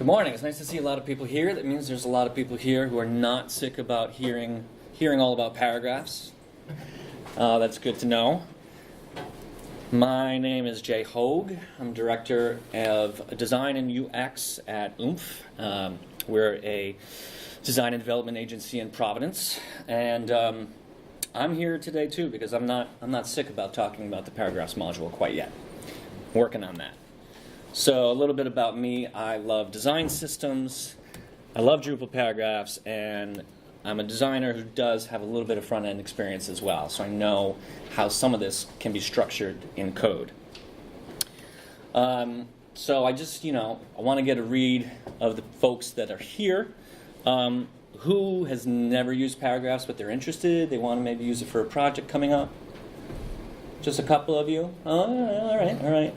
Good morning. It's nice to see a lot of people here. That means there's a lot of people here who are not sick about hearing all about paragraphs. That's good to know. My name is Jay Hogue. I'm Director of Design and UX at Oomph. We're a design and development agency in Providence, and I'm here today too because I'm not sick about talking about the paragraphs module quite yet. I'm working on that. So a little bit about me. I love design systems, I love Drupal paragraphs, and I'm a designer who does have a little bit of front-end experience as well. So I know how some of this can be structured in code. So I just, I want to get a read of the folks that are here. Who has never used paragraphs but they're interested? They want to maybe use it for a project coming up? Just a couple of you? Oh, all right.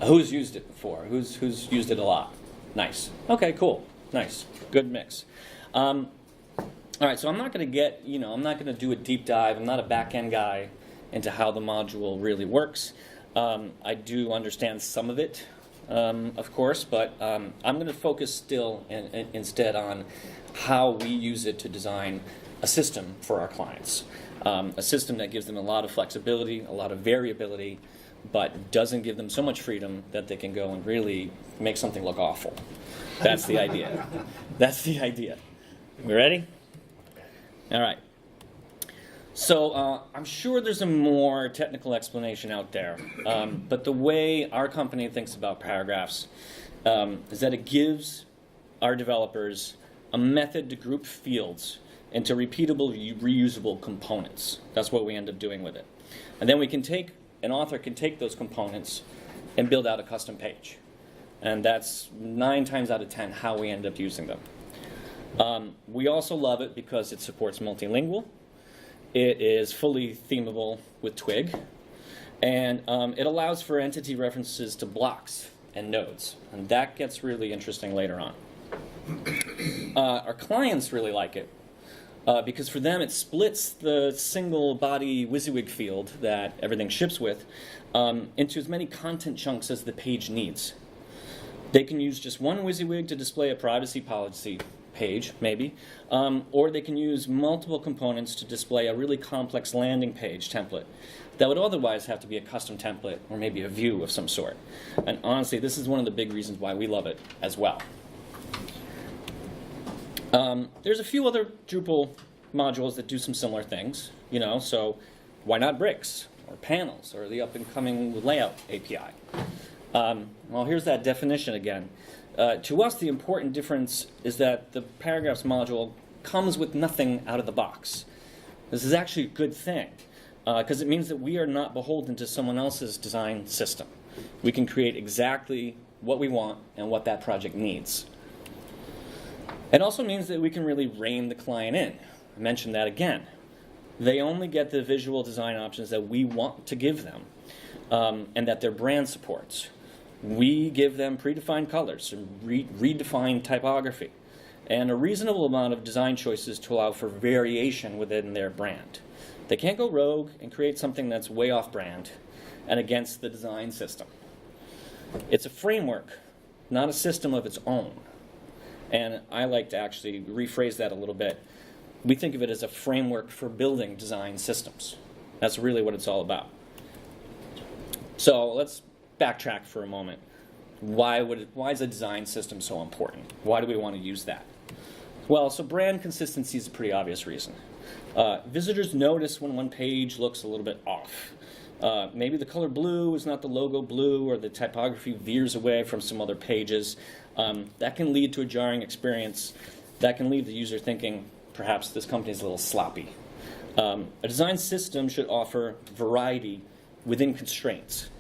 Who's used it before? Who's used it a lot? Nice. Okay, cool. Nice. Good mix. All right, so I'm not going to get, I'm not going to do a deep dive. I'm not a back-end guy into how the module really works. I do understand some of it, of course, but I'm going to focus still instead on how we use it to design a system for our clients. A system that gives them a lot of flexibility, a lot of variability, but doesn't give them so much freedom that they can go and really make something look awful. That's the idea. That's the idea. We ready? All right. So I'm sure there's a more technical explanation out there, but the way our company thinks about paragraphs is that it gives our developers a method to group fields into repeatable, reusable components. That's what we end up doing with it. And then an author can take those components and build out a custom page. And that's 9 times out of 10 how we end up using them. We also love it because it supports multilingual. It is fully themable with Twig. And it allows for entity references to blocks and nodes. And that gets really interesting later on. Our clients really like it. Because for them it splits the single body WYSIWYG field that everything ships with into as many content chunks as the page needs. They can use just one WYSIWYG to display a privacy policy page, maybe, or they can use multiple components to display a really complex landing page template that would otherwise have to be a custom template or maybe a view of some sort. And honestly, this is one of the big reasons why we love it as well. There's a few other Drupal modules that do some similar things, so why not bricks or panels or the up-and-coming layout API? Well, here's that definition again. To us, the important difference is that the paragraphs module comes with nothing out of the box. This is actually a good thing because it means that we are not beholden to someone else's design system. We can create exactly what we want and what that project needs. It also means that we can really rein the client in. I mentioned that again. They only get the visual design options that we want to give them and that their brand supports. We give them predefined colors, and redefined typography, and a reasonable amount of design choices to allow for variation within their brand. They can't go rogue and create something that's way off brand and against the design system. It's a framework, not a system of its own. And I like to actually rephrase that a little bit. We think of it as a framework for building design systems. That's really what it's all about. So let's backtrack for a moment. Why is a design system so important? Why do we want to use that? Well, so brand consistency is a pretty obvious reason. Visitors notice when one page looks a little bit off. Maybe the color blue is not the logo blue, or the typography veers away from some other pages. That can lead to a jarring experience. That can leave the user thinking, perhaps this company is a little sloppy. A design system should offer variety within constraints.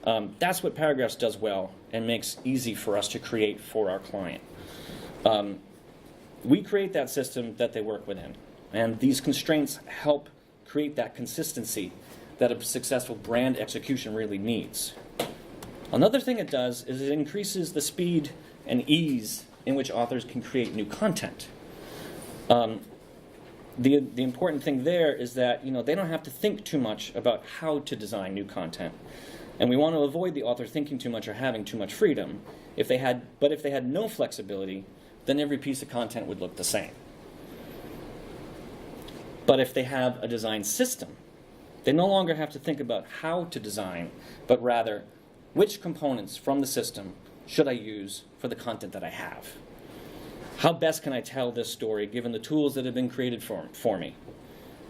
That's what paragraphs does well and makes easy for us to create for our client. We create that system that they work within, and these constraints help create that consistency that a successful brand execution really needs. Another thing it does is it increases the speed and ease in which authors can create new content. The important thing there is that they don't have to think too much about how to design new content. And we want to avoid the author thinking too much or having too much freedom But if they had no flexibility, then every piece of content would look the same. But if they have a design system, they no longer have to think about how to design, but rather which components from the system should I use for the content that I have. How best can I tell this story given the tools that have been created for me?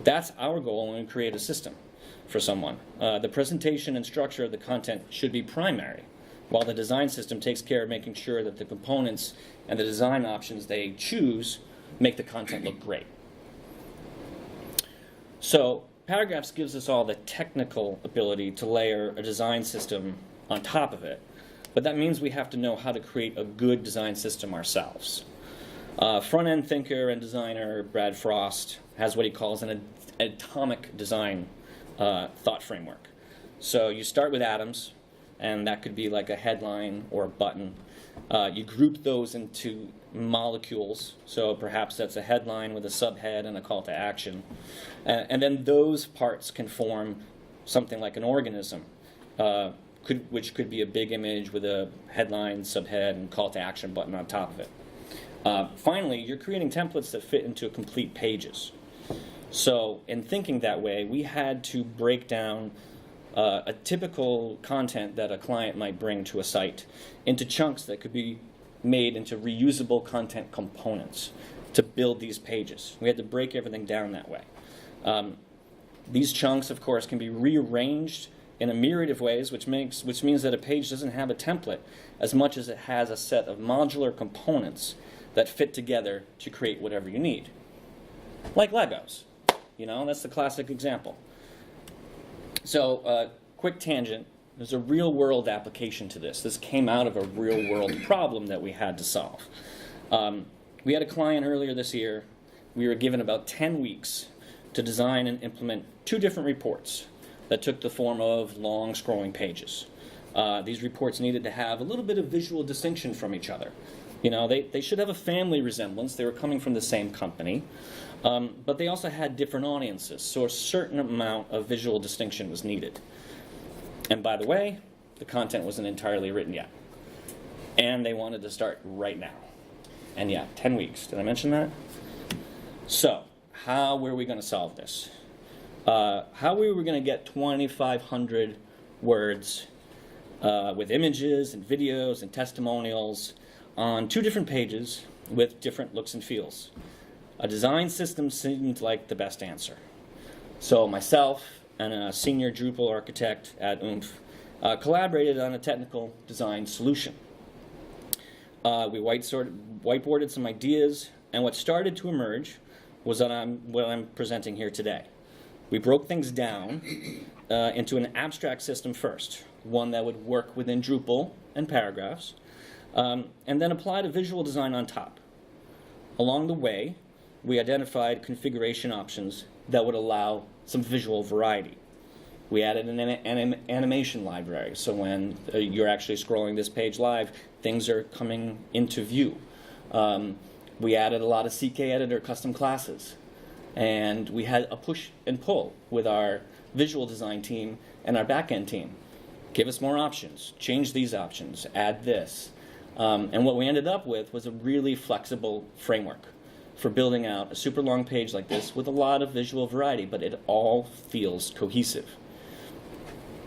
That's our goal when we create a system for someone. The presentation and structure of the content should be primary, while the design system takes care of making sure that the components and the design options they choose make the content look great. So Paragraphs gives us all the technical ability to layer a design system on top of it, but that means we have to know how to create a good design system ourselves. Front-end thinker and designer Brad Frost has what he calls an atomic design thought framework. So you start with atoms, and that could be like a headline or a button. You group those into molecules, so perhaps that's a headline with a subhead and a call to action. And then those parts can form something like an organism, which could be a big image with a headline, subhead, and call to action button on top of it. Finally, you're creating templates that fit into complete pages. So in thinking that way, we had to break down a typical content that a client might bring to a site into chunks that could be made into reusable content components to build these pages. We had to break everything down that way. These chunks, of course, can be rearranged in a myriad of ways, which means that a page doesn't have a template as much as it has a set of modular components that fit together to create whatever you need. Like Legos. You know, that's the classic example. So, quick tangent. There's a real-world application to this. This came out of a real-world problem that we had to solve. We had a client earlier this year. We were given about 10 weeks to design and implement 2 different reports that took the form of long scrolling pages. These reports needed to have a little bit of visual distinction from each other. You know, they should have a family resemblance. They were coming from the same company. But they also had different audiences, so a certain amount of visual distinction was needed. And by the way, the content wasn't entirely written yet. And they wanted to start right now. And yeah, 10 weeks. Did I mention that? So, how were we going to solve this? How we were going to get 2,500 words with images and videos and testimonials on 2 different pages with different looks and feels. A design system seemed like the best answer. So myself and a senior Drupal architect at Oomph collaborated on a technical design solution. We whiteboarded some ideas, and what started to emerge was what I'm presenting here today. We broke things down into an abstract system first, one that would work within Drupal and Paragraphs, and then applied a visual design on top. Along the way, we identified configuration options that would allow some visual variety. We added an animation library, so when you're actually scrolling this page live, things are coming into view. We added a lot of CK editor custom classes, and we had a push and pull with our visual design team and our back-end team. Give us more options, change these options, add this. And what we ended up with was a really flexible framework for building out a super long page like this with a lot of visual variety, but it all feels cohesive.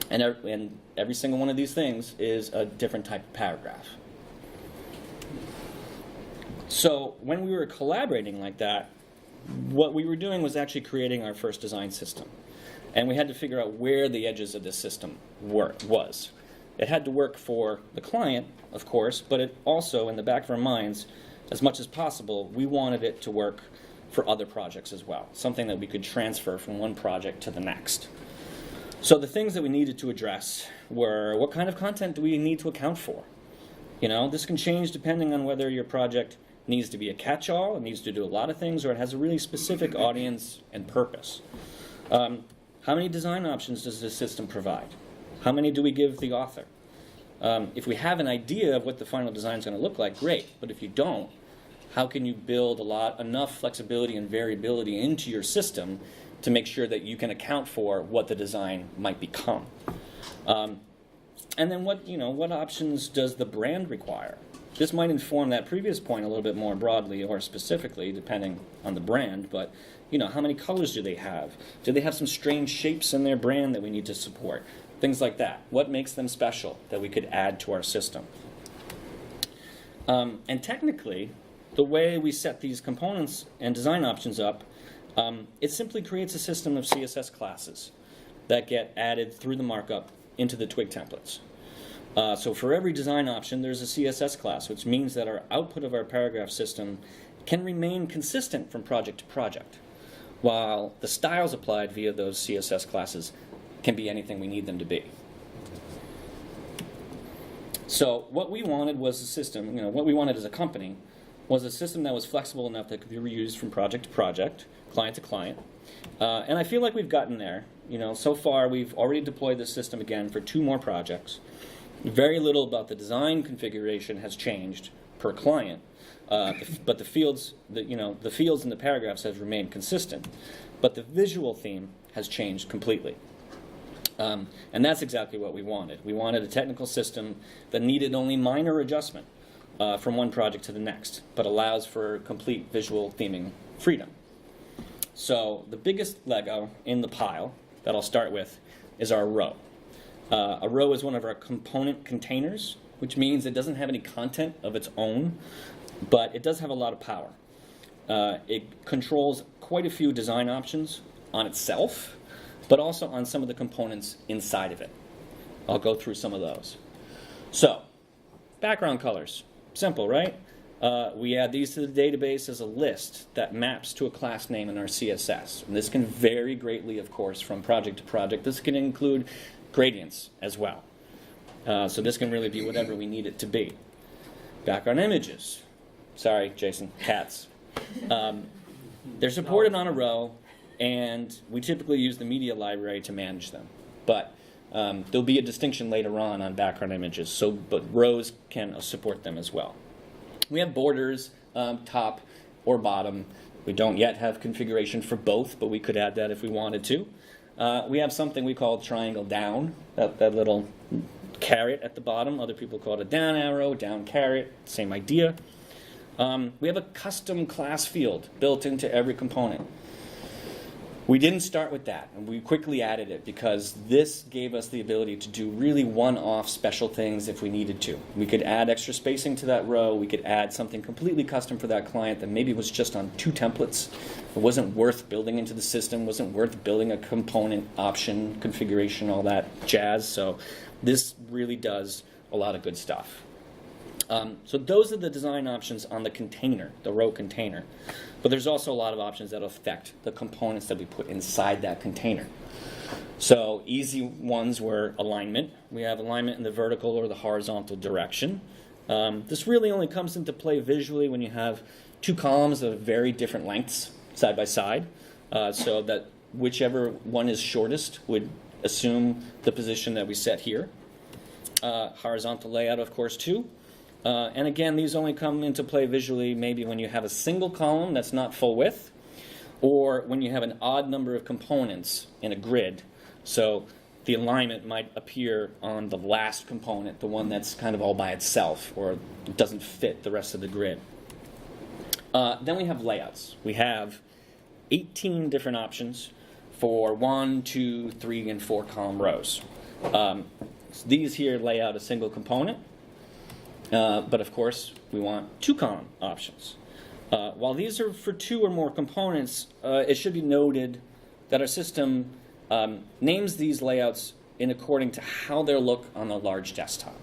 And every single one of these things is a different type of paragraph. So when we were collaborating like that, what we were doing was actually creating our first design system. And we had to figure out where the edges of this system was. It had to work for the client, of course, but it also, in the back of our minds, as much as possible, we wanted it to work for other projects as well, something that we could transfer from one project to the next. So the things that we needed to address were, what kind of content do we need to account for? You know, this can change depending on whether your project needs to be a catch-all, it needs to do a lot of things, or it has a really specific audience and purpose. How many design options does this system provide? How many do we give the author? If we have an idea of what the final design is going to look like, great. But if you don't, how can you build enough flexibility and variability into your system to make sure that you can account for what the design might become? And then what options does the brand require? This might inform that previous point a little bit more broadly or specifically, depending on the brand, but how many colors do they have? Do they have some strange shapes in their brand that we need to support? Things like that. What makes them special that we could add to our system? And technically, the way we set these components and design options up, it simply creates a system of CSS classes that get added through the markup into the Twig templates. So for every design option, there's a CSS class, which means that our output of our paragraph system can remain consistent from project to project, while the styles applied via those CSS classes can be anything we need them to be. So what we wanted was a system, what we wanted as a company was a system that was flexible enough that could be reused from project to project, client to client. And I feel like we've gotten there. So far we've already deployed this system again for 2 more projects. Very little about the design configuration has changed per client, but the fields, the fields in the paragraphs have remained consistent. But the visual theme has changed completely. And that's exactly what we wanted. We wanted a technical system that needed only minor adjustment from one project to the next, but allows for complete visual theming freedom. So the biggest Lego in the pile that I'll start with is our row. A row is one of our component containers, which means it doesn't have any content of its own, but it does have a lot of power. It controls quite a few design options on itself, but also on some of the components inside of it. I'll go through some of those. So, background colors. Simple, right? We add these to the database as a list that maps to a class name in our CSS. And this can vary greatly, of course, from project to project. This can include gradients as well. So this can really be whatever we need it to be. Background images. Sorry, Jason, cats. They're supported on a row, and we typically use the media library to manage them. But there'll be a distinction later on background images, but rows can support them as well. We have borders, top or bottom. We don't yet have configuration for both, but we could add that if we wanted to. We have something we call triangle down, that little caret at the bottom. Other people call it a down arrow, down caret, same idea. We have a custom class field built into every component. We didn't start with that, and we quickly added it because this gave us the ability to do really one-off special things if we needed to. We could add extra spacing to that row. We could add something completely custom for that client that maybe was just on 2 templates. It wasn't worth building into the system, wasn't worth building a component option, configuration, all that jazz. So this really does a lot of good stuff. So those are the design options on the container, the row container. But there's also a lot of options that affect the components that we put inside that container. So easy ones were alignment. We have alignment in the vertical or the horizontal direction. This really only comes into play visually when you have 2 columns of very different lengths side by side, so that whichever one is shortest would assume the position that we set here. Horizontal layout, of course, too. And again, these only come into play visually maybe when you have a single column that's not full width, or when you have an odd number of components in a grid. So the alignment might appear on the last component, the one that's kind of all by itself, or doesn't fit the rest of the grid. Then we have layouts. We have 18 different options for 1, 2, 3, and 4 column rows. These here lay out a single component. But of course, we want 2 column options. While these are for 2 or more components, it should be noted that our system names these layouts in according to how they'll look on a large desktop.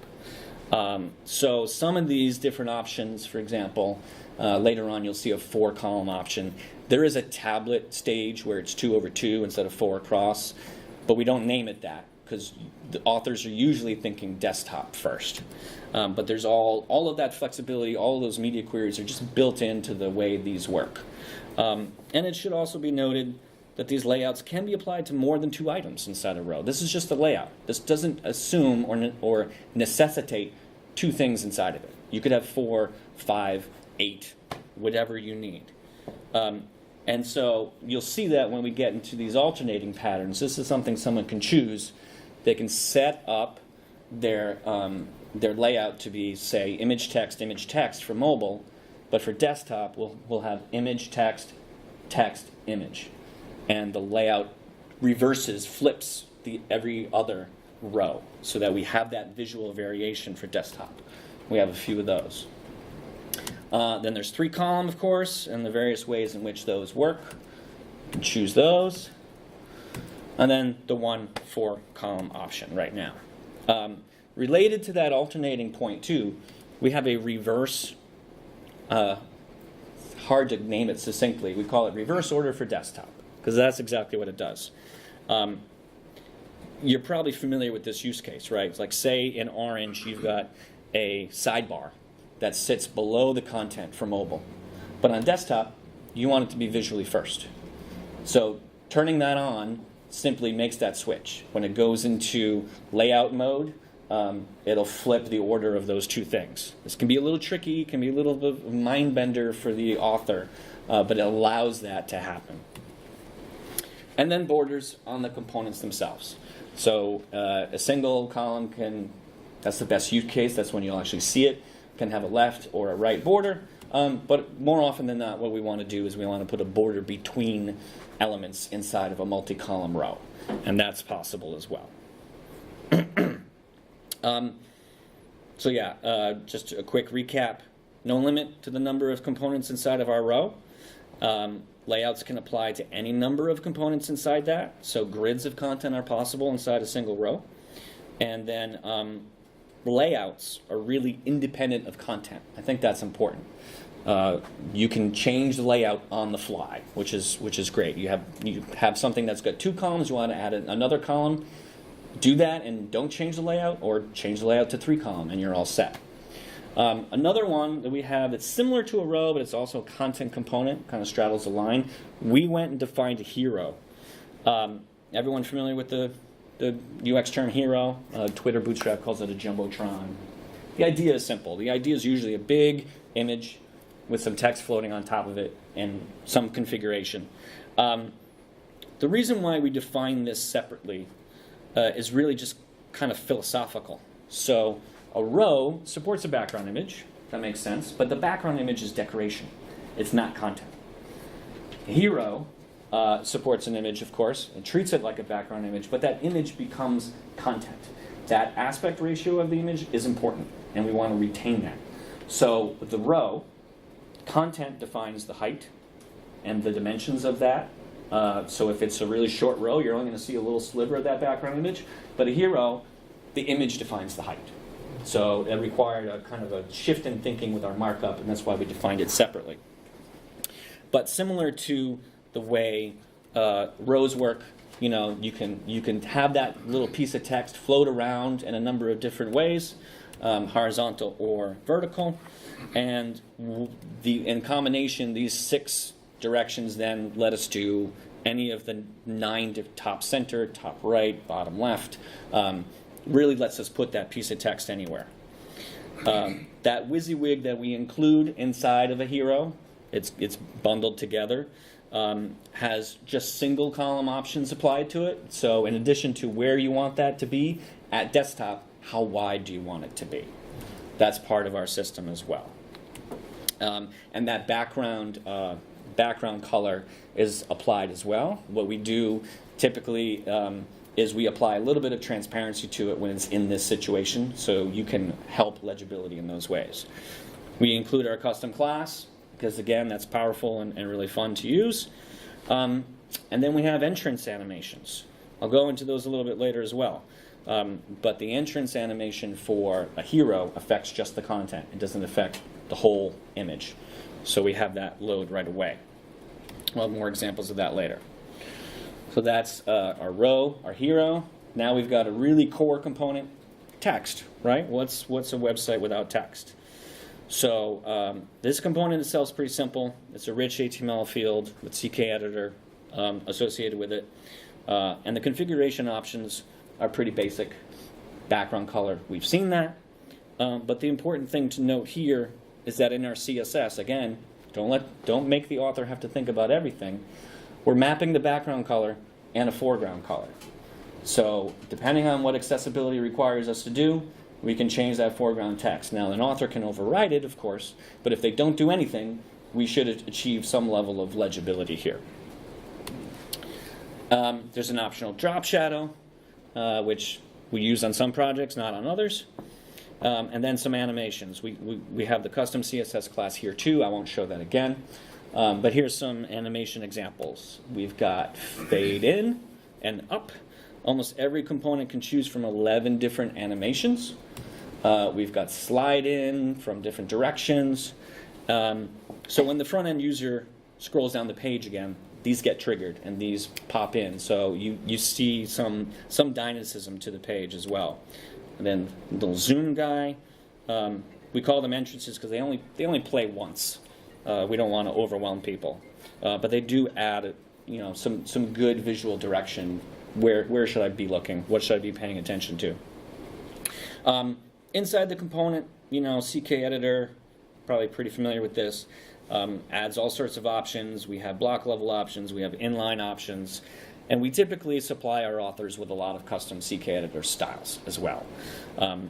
So some of these different options, for example, later on you'll see a 4 column option. There is a tablet stage where it's 2 over 2 instead of 4 across, but we don't name it that because the authors are usually thinking desktop first. But there's all of that flexibility, all of those media queries are just built into the way these work. And it should also be noted that these layouts can be applied to more than 2 items inside a row. This is just a layout. This doesn't assume or necessitate 2 things inside of it. You could have 4, 5, 8, whatever you need. And so you'll see that when we get into these alternating patterns, this is something someone can choose. They can set up their layout to be, say, image, text for mobile, but for desktop, we'll have image, text, image. And the layout flips every other row so that we have that visual variation for desktop. We have a few of those. Then there's 3-column, of course, and the various ways in which those work. You can choose those. And then the 4-column option right now. Related to that alternating point too, we have a reverse, hard to name it succinctly, we call it reverse order for desktop, because that's exactly what it does. You're probably familiar with this use case, right? It's like, say in Orange you've got a sidebar that sits below the content for mobile. But on desktop, you want it to be visually first. So turning that on simply makes that switch. When it goes into layout mode, it'll flip the order of those two things. This can be a little tricky, can be a little bit of a mind bender for the author, but it allows that to happen. And then borders on the components themselves. So a single column that's the best use case, that's when you'll actually see it, can have a left or a right border, but more often than not what we want to do is we want to put a border between elements inside of a multi-column row, and that's possible as well. So yeah, just a quick recap. No limit to the number of components inside of our row. Layouts can apply to any number of components inside that, so grids of content are possible inside a single row. And then layouts are really independent of content. I think that's important. You can change the layout on the fly, which is great. You have something that's got 2 columns, you want to add another column, do that and don't change the layout, or change the layout to 3-column and you're all set. Another one that we have that's similar to a row, but it's also a content component, kind of straddles the line. We went and defined a hero. Everyone familiar with the UX term hero? Twitter Bootstrap calls it a jumbotron. The idea is simple. The idea is usually a big image with some text floating on top of it and some configuration. The reason why we define this separately is really just kind of philosophical. So a row supports a background image, that makes sense, but the background image is decoration. It's not content. A hero supports an image, of course, and treats it like a background image, but that image becomes content. That aspect ratio of the image is important, and we want to retain that. So with the row, content defines the height and the dimensions of that. So if it's a really short row, you're only going to see a little sliver of that background image. But a hero, the image defines the height. So it required a kind of a shift in thinking with our markup, and that's why we defined it separately. But similar to the way rows work, you can have that little piece of text float around in a number of different ways, horizontal or vertical, and in combination, these 6 directions then let us do any of the 9 top center, top right, bottom left. Really lets us put that piece of text anywhere. That WYSIWYG that we include inside of a hero, it's bundled together, has just single column options applied to it. So in addition to where you want that to be, at desktop, how wide do you want it to be? That's part of our system as well. And that background color is applied as well. What we do typically is we apply a little bit of transparency to it when it's in this situation, so you can help legibility in those ways. We include our custom class, because again, that's powerful and really fun to use. And then we have entrance animations. I'll go into those a little bit later as well. But the entrance animation for a hero affects just the content. It doesn't affect the whole image. So we have that load right away. We'll have more examples of that later. So that's our row, our hero. Now we've got a really core component, text, right? What's a website without text? So this component itself is pretty simple. It's a rich HTML field with CK editor associated with it. And the configuration options are pretty basic. Background color, we've seen that. But the important thing to note here is that in our CSS, again, don't make the author have to think about everything. We're mapping the background color and a foreground color. So depending on what accessibility requires us to do, we can change that foreground text. Now, an author can override it, of course, but if they don't do anything, we should achieve some level of legibility here. There's an optional drop shadow, which we use on some projects, not on others. And then some animations. We have the custom CSS class here too. I won't show that again. But here's some animation examples. We've got fade in and up. Almost every component can choose from 11 different animations. We've got slide in from different directions. So when the front end user scrolls down the page again, these get triggered and these pop in. So you see some dynamism to the page as well. And then the little zoom guy. We call them entrances because they only play once. We don't want to overwhelm people, but they do add some good visual direction. Where should I be looking? What should I be paying attention to? Inside the component, CK editor, probably pretty familiar with this. Adds all sorts of options. We have block level options. We have inline options. And we typically supply our authors with a lot of custom CK editor styles as well.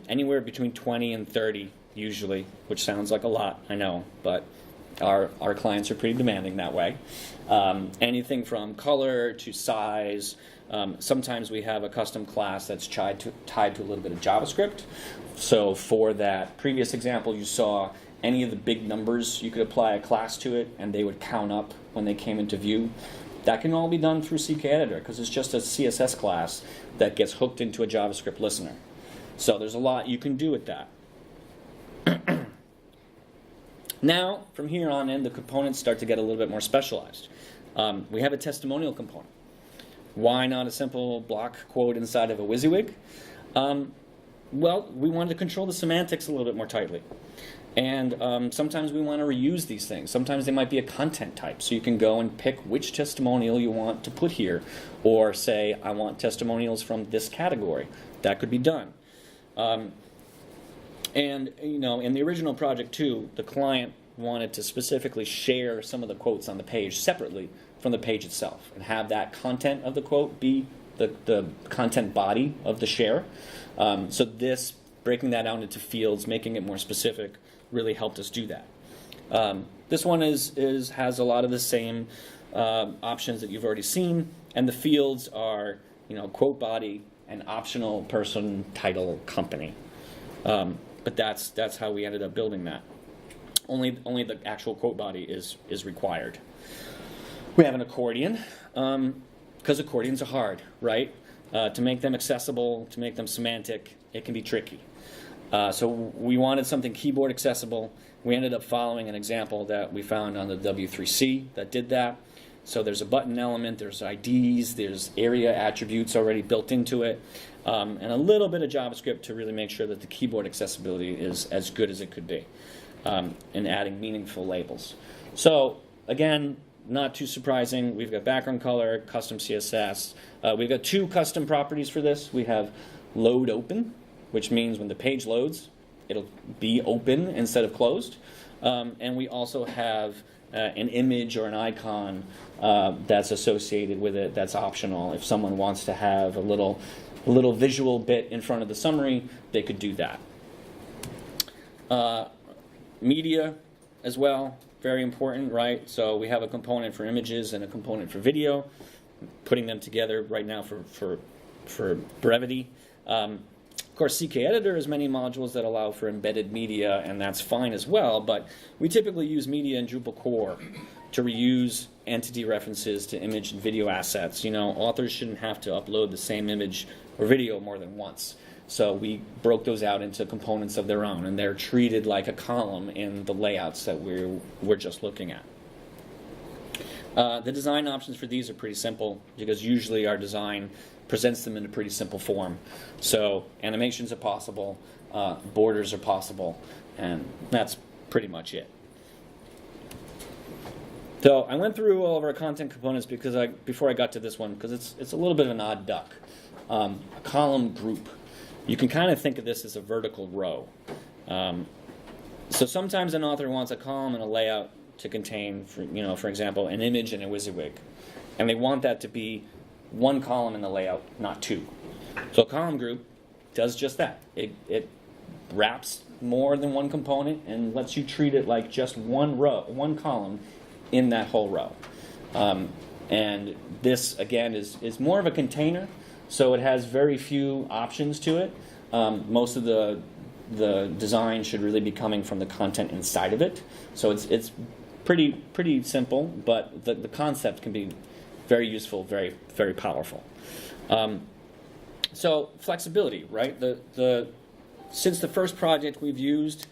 Anywhere between 20 and 30 usually, which sounds like a lot, I know, but our clients are pretty demanding that way. Anything from color to size. Sometimes we have a custom class that's tied to a little bit of JavaScript. So for that previous example you saw, any of the big numbers, you could apply a class to it and they would count up when they came into view. That can all be done through CK Editor because it's just a CSS class that gets hooked into a JavaScript listener. So there's a lot you can do with that. Now, from here on in, the components start to get a little bit more specialized. We have a testimonial component. Why not a simple block quote inside of a WYSIWYG? Well, we wanted to control the semantics a little bit more tightly. And sometimes we want to reuse these things. Sometimes they might be a content type. So you can go and pick which testimonial you want to put here. Or say, I want testimonials from this category. That could be done. And in the original project too, the client wanted to specifically share some of the quotes on the page separately from the page itself. And have that content of the quote be the content body of the share. So this, breaking that out into fields, making it more specific, really helped us do that. This one has a lot of the same options that you've already seen, and the fields are quote body and optional person, title, company. But that's how we ended up building that. Only the actual quote body is required. We have an accordion because accordions are hard, right? To make them accessible, to make them semantic, it can be tricky. So we wanted something keyboard accessible. We ended up following an example that we found on the W3C that did that. So there's a button element, there's IDs, there's area attributes already built into it, and a little bit of JavaScript to really make sure that the keyboard accessibility is as good as it could be, and adding meaningful labels. So again, not too surprising, we've got background color, custom CSS. We've got two custom properties for this. We have load open, which means when the page loads, it'll be open instead of closed. And we also have an image or an icon that's associated with it that's optional. If someone wants to have a little visual bit in front of the summary, they could do that. Media as well, very important, right? So we have a component for images and a component for video. Putting them together right now for brevity. Of course, CK Editor has many modules that allow for embedded media, and that's fine as well, but we typically use media in Drupal core to reuse entity references to image and video assets. Authors shouldn't have to upload the same image or video more than once. So we broke those out into components of their own, and they're treated like a column in the layouts that we're just looking at. The design options for these are pretty simple because usually our design presents them in a pretty simple form. So animations are possible, borders are possible, and that's pretty much it. So I went through all of our content components before I got to this one because it's a little bit of an odd duck. A column group. You can kind of think of this as a vertical row. So sometimes an author wants a column and a layout to contain, for example, an image and a WYSIWYG. And they want that to be one column in the layout, not two. So a column group does just that. It wraps more than one component and lets you treat it like just one row, one column in that whole row. And this, again, is more of a container, so it has very few options to it. Most of the design should really be coming from the content inside of it. So it's pretty simple, but the concept can be very useful, very, very powerful. So flexibility, right? Since the first project we've used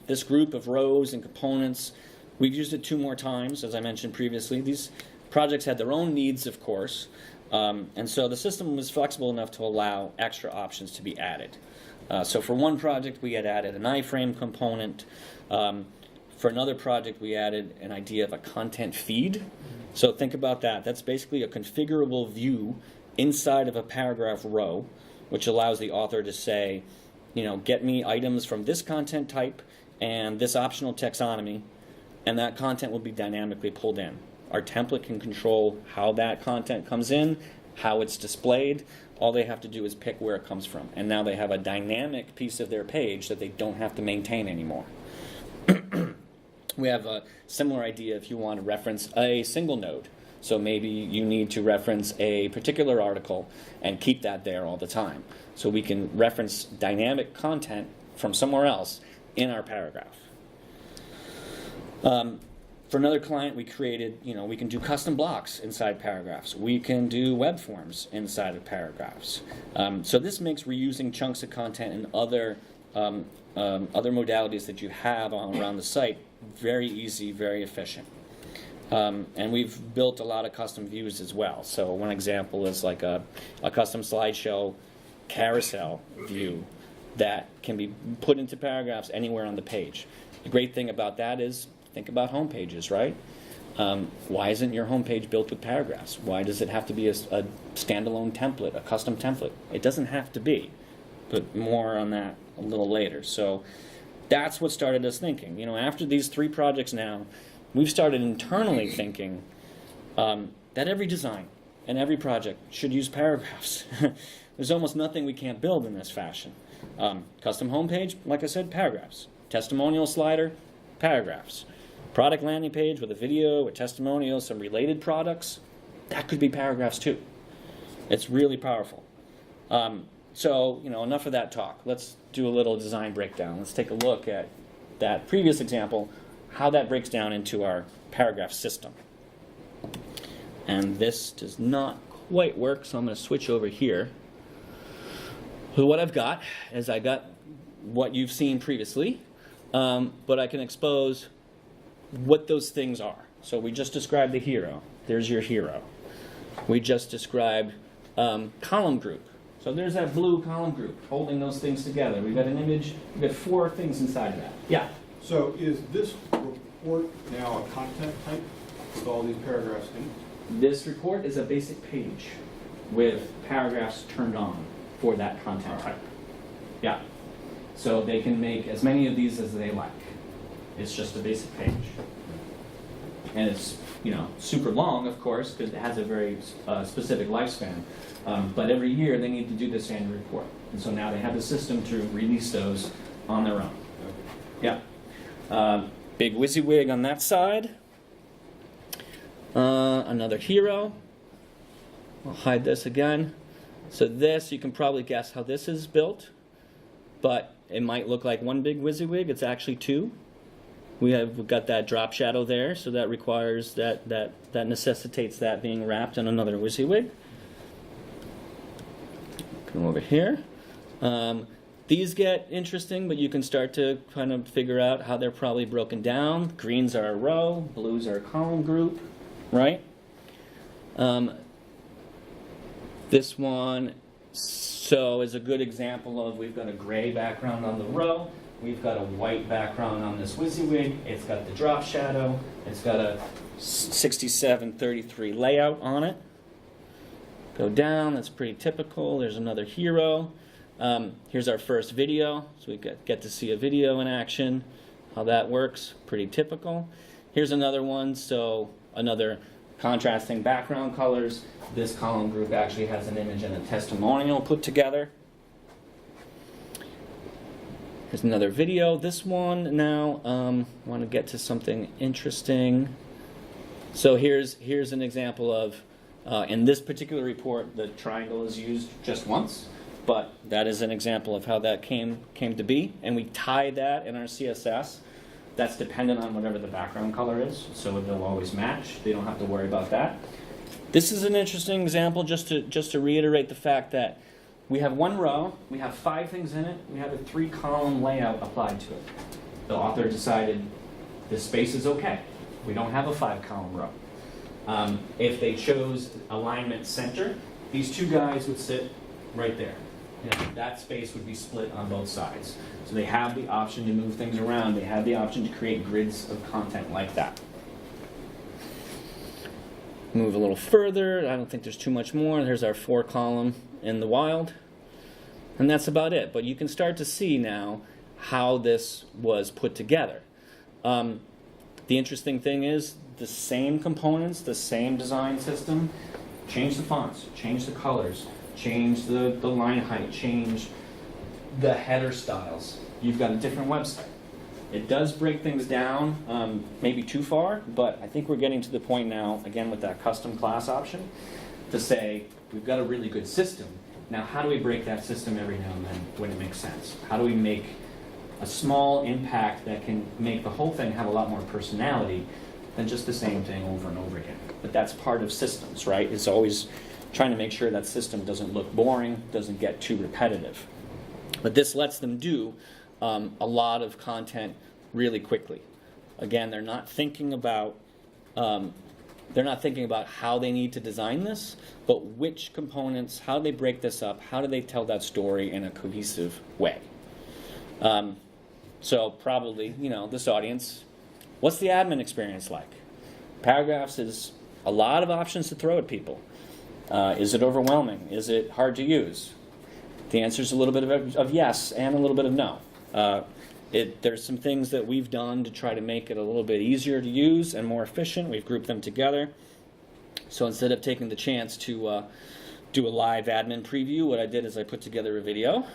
this group of rows and components. We've used it 2 more times, as I mentioned previously. These projects had their own needs, of course, and so the system was flexible enough to allow extra options to be added. So for one project, we had added an iframe component. For another project, we added an idea of a content feed. So think about that. That's basically a configurable view inside of a paragraph row, which allows the author to say, get me items from this content type and this optional taxonomy, and that content will be dynamically pulled in. Our template can control how that content comes in, how it's displayed. All they have to do is pick where it comes from. And now they have a dynamic piece of their page that they don't have to maintain anymore. We have a similar idea if you want to reference a single node. So maybe you need to reference a particular article and keep that there all the time. So we can reference dynamic content from somewhere else in our paragraph. For another client, we created, we can do custom blocks inside paragraphs. We can do web forms inside of paragraphs. So this makes reusing chunks of content and other modalities that you have around the site very easy, very efficient. And we've built a lot of custom views as well. So one example is like a custom slideshow carousel view that can be put into paragraphs anywhere on the page. The great thing about that is, think about home pages, right? Why isn't your home page built with paragraphs? Why does it have to be a standalone template, a custom template? It doesn't have to be, but more on that a little later. So that's what started us thinking. After these 3 projects now, we've started internally thinking that every design and every project should use paragraphs. There's almost nothing we can't build in this fashion. Custom homepage, like I said, paragraphs. Testimonial slider, paragraphs. Product landing page with a video, a testimonial, some related products, that could be paragraphs too. It's really powerful. So, enough of that talk. Let's do a little design breakdown. Let's take a look at that previous example, how that breaks down into our paragraph system. And this does not quite work, so I'm going to switch over here. So what I've got is I got what you've seen previously, but I can expose what those things are. So we just described the hero. There's your hero. We just described column group. So there's that blue column group holding those things together. We've got an image. We've got 4 things inside of that. Yeah? So is this report now a content type with all these paragraphs in it? This report is a basic page with paragraphs turned on for that content type. Yeah. So they can make as many of these as they like. It's just a basic page. And it's, super long, of course, because it has a very specific lifespan. But every year they need to do this annual report. And so now they have the system to release those on their own. Yeah. Big WYSIWYG on that side. Another hero. I'll hide this again. So this, you can probably guess how this is built, but it might look like one big WYSIWYG. It's actually 2. We've got that drop shadow there, so that requires that necessitates that being wrapped in another WYSIWYG. Come over here. These get interesting, but you can start to kind of figure out how they're probably broken down. Greens are a row, blues are a column group, right? This one is a good example of, we've got a gray background on the row, we've got a white background on this WYSIWYG, it's got the drop shadow, it's got a 6733 layout on it. Go down, that's pretty typical. There's another hero. Here's our first video, so we get to see a video in action, how that works, pretty typical. Here's another one, so another Contrasting background colors. This column group actually has an image and a testimonial put together. Here's another video. This one now, I want to get to something interesting. So here's an example of, in this particular report, the triangle is used just once, but that is an example of how that came to be. And we tie that in our CSS. That's dependent on whatever the background color is, so they'll always match. They don't have to worry about that. This is an interesting example just to reiterate the fact that we have one row, we have 5 things in it, we have a 3-column layout applied to it. The author decided this space is okay. We don't have a 5-column row. If they chose alignment center, these 2 guys would sit right there. That space would be split on both sides. So they have the option to move things around. They have the option to create grids of content like that. Move a little further. I don't think there's too much more. There's our 4-column in the wild. And that's about it. But you can start to see now how this was put together. The interesting thing is the same components, the same design system, change the fonts, change the colors, change the line height, change the header styles. You've got a different website. It does break things down, maybe too far, but I think we're getting to the point now, again with that custom class option, to say we've got a really good system. Now how do we break that system every now and then when it makes sense? How do we make a small impact that can make the whole thing have a lot more personality than just the same thing over and over again? But that's part of systems, right? It's always trying to make sure that system doesn't look boring, doesn't get too repetitive. But this lets them do a lot of content really quickly. Again, they're not thinking about how they need to design this, but which components, how do they break this up, how do they tell that story in a cohesive way. So probably, this audience, what's the admin experience like? Paragraphs is a lot of options to throw at people. Is it overwhelming? Is it hard to use? The answer is a little bit of yes and a little bit of no. There's some things that we've done to try to make it a little bit easier to use and more efficient. We've grouped them together. So instead of taking the chance to do a live admin preview, what I did is I put together a video.